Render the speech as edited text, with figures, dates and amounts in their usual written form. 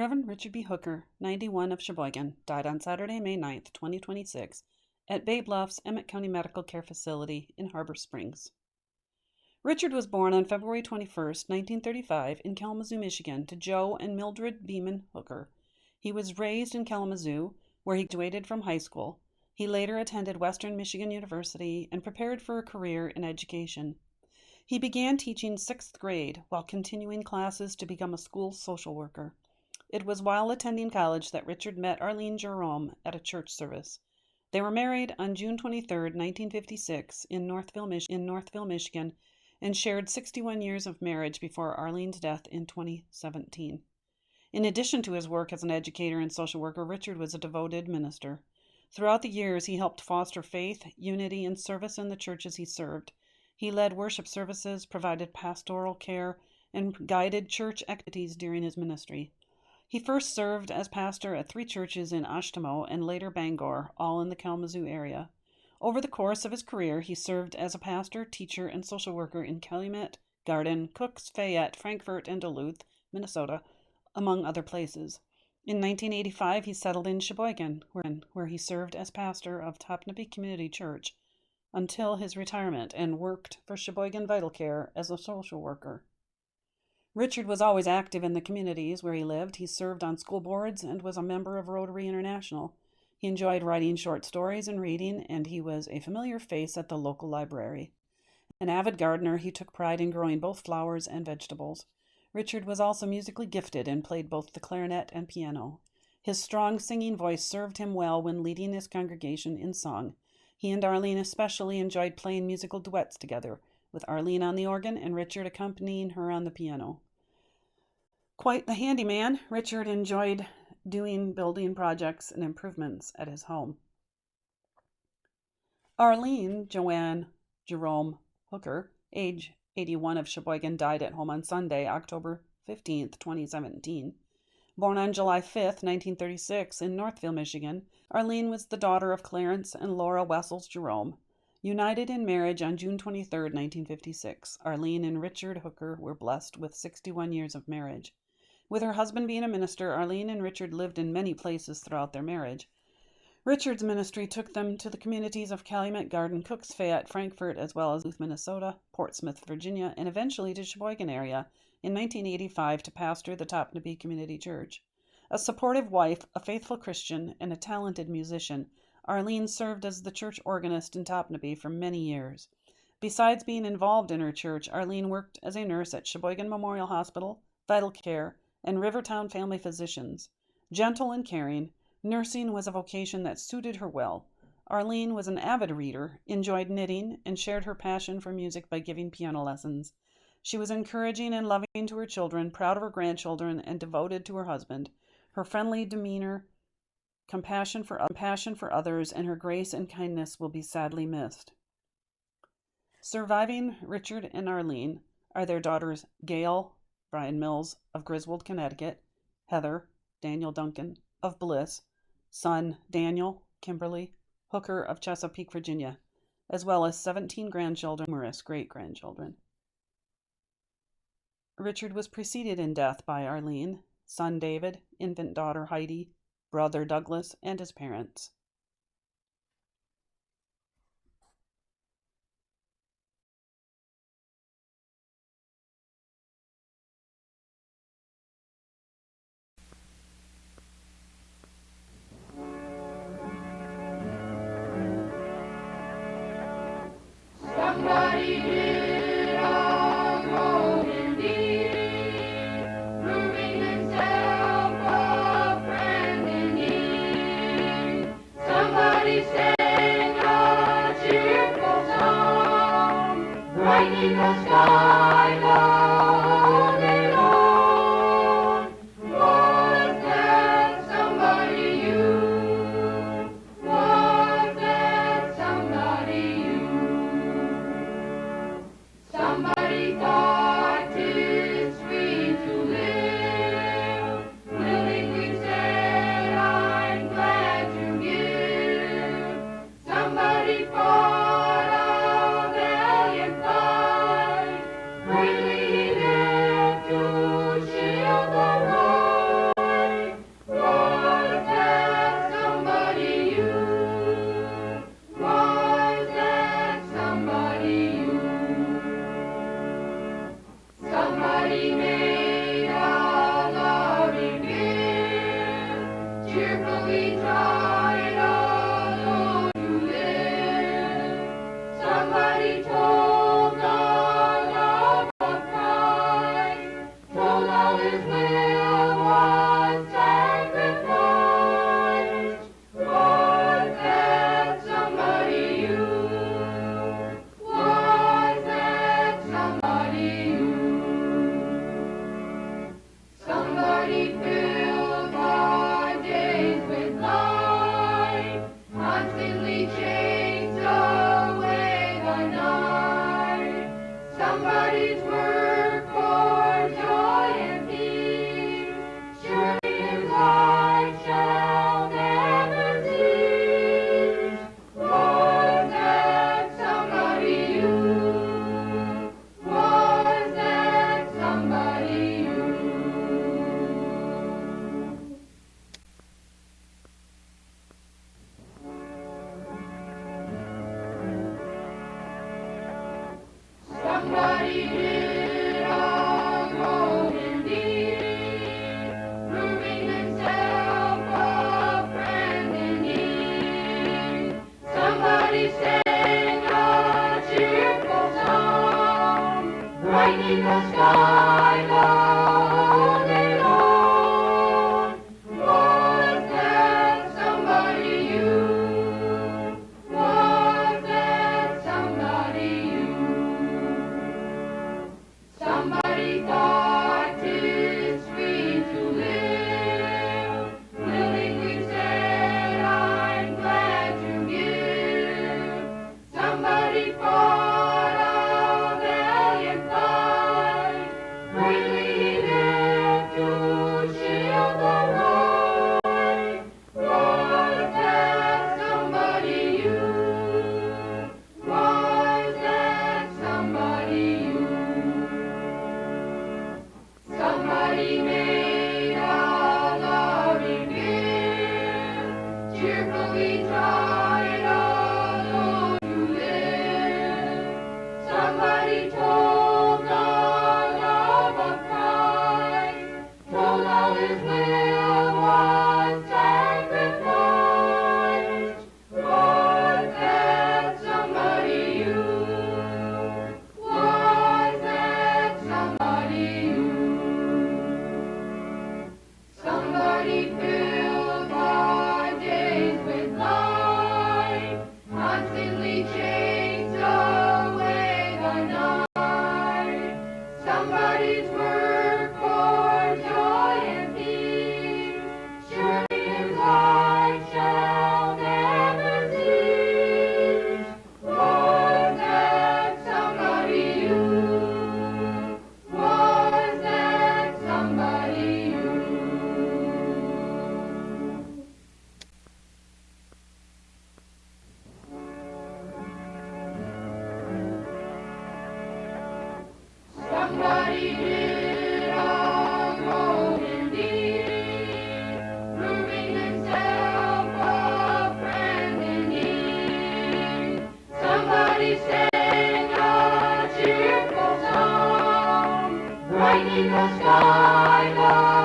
Reverend Richard B. Hooker, 91, of Sheboygan, died on Saturday, May 9, 2026, at Bay Bluffs Emmett County Medical Care Facility in Harbor Springs. Richard was born on February 21, 1935, in Kalamazoo, Michigan, to Joe and Mildred Beeman Hooker. He was raised in Kalamazoo, where he graduated from high school. He later attended Western Michigan University and prepared for a career in education. He began teaching 6th grade while continuing classes to become a school social worker. It was while attending college that Richard met Arlene Jerome at a church service. They were married on June 23, 1956, in Northville, Michigan, and shared 61 years of marriage before Arlene's death in 2017. In addition to his work as an educator and social worker, Richard was a devoted minister. Throughout the years, he helped foster faith, unity, and service in the churches he served. He led worship services, provided pastoral care, and guided church activities during his ministry. He first served as pastor at 3 churches in Ashtamo and later Bangor, all in the Kalamazoo area. Over the course of his career, he served as a pastor, teacher, and social worker in Calumet, Garden, Cooks, Fayette, Frankfort, and Duluth, Minnesota, among other places. In 1985, he settled in Sheboygan, where he served as pastor of Calumet Community Church until his retirement and worked for Sheboygan Vital Care as a social worker. Richard was always active in the communities where he lived. He served on school boards and was a member of Rotary International. He enjoyed writing short stories and reading, and he was a familiar face at the local library. An avid gardener, he took pride in growing both flowers and vegetables. Richard was also musically gifted and played both the clarinet and piano. His strong singing voice served him well when leading his congregation in song. He and Arlene especially enjoyed playing musical duets together, with Arlene on the organ and Richard accompanying her on the piano. Quite the handyman, Richard enjoyed building projects and improvements at his home. Arlene Joanne Jerome Hooker, age 81, of Sheboygan, died at home on Sunday, October 15, 2017. Born on July 5, 1936, in Northville, Michigan, Arlene was the daughter of Clarence and Laura Wessels Jerome. United in marriage on June 23, 1956, Arlene and Richard Hooker were blessed with 61 years of marriage. With her husband being a minister, Arlene and Richard lived in many places throughout their marriage. Richard's ministry took them to the communities of Calumet, Garden, Cooks, Fayette, Frankfort, as well as Duluth, Minnesota, Portsmouth, Virginia, and eventually to Sheboygan area in 1985 to pastor the Calumet Community Church. A supportive wife, a faithful Christian, and a talented musician, Arlene served as the church organist in Calumet for many years. Besides being involved in her church, Arlene worked as a nurse at Sheboygan Memorial Hospital, Vital Care, and Rivertown Family Physicians. Gentle and caring, nursing was a vocation that suited her well. Arlene was an avid reader, enjoyed knitting, and shared her passion for music by giving piano lessons. She was encouraging and loving to her children, proud of her grandchildren, and devoted to her husband. Her friendly demeanor, compassion for others, and her grace and kindness will be sadly missed. Surviving Richard and Arlene are their daughters Gail, Brian Mills of Griswold, Connecticut, Heather, Daniel Duncan of Bliss, son Daniel, Kimberly Hooker of Chesapeake, Virginia, as well as 17 grandchildren, numerous great-grandchildren. Richard was preceded in death by Arlene, son David, infant daughter Heidi, brother Douglas, and his parents. Somebody did a golden deed, proving himself a friend in need. Somebody sang a cheerful song, brightening the sky all day long. Was that somebody you? Was that somebody you? Somebody thought 'tis free to live, willingly said, I'm glad to give. Somebody fought a valiant fight, bravely he brightening the sky all day long. Was that somebody you? Was that somebody you? Somebody thought 'tis free to live, willingly said, I'm glad to give. Somebody fought a valiant fight, bravely he lived to shield the right. Was that somebody you? Was that somebody you? Somebody made a loving gift, cheerfully tried alone to live. Somebody told the love of Christ, told all his will was sacrificed. Was that somebody you? Was that somebody you? Somebody filled our days with light, constantly chased away the night. Somebody's work for joy and peace, surely his light shall never cease. Was that somebody you? Was that somebody you? Somebody did a golden deed, proving himself a friend in need. Somebody sang a cheerful song, brightening the sky.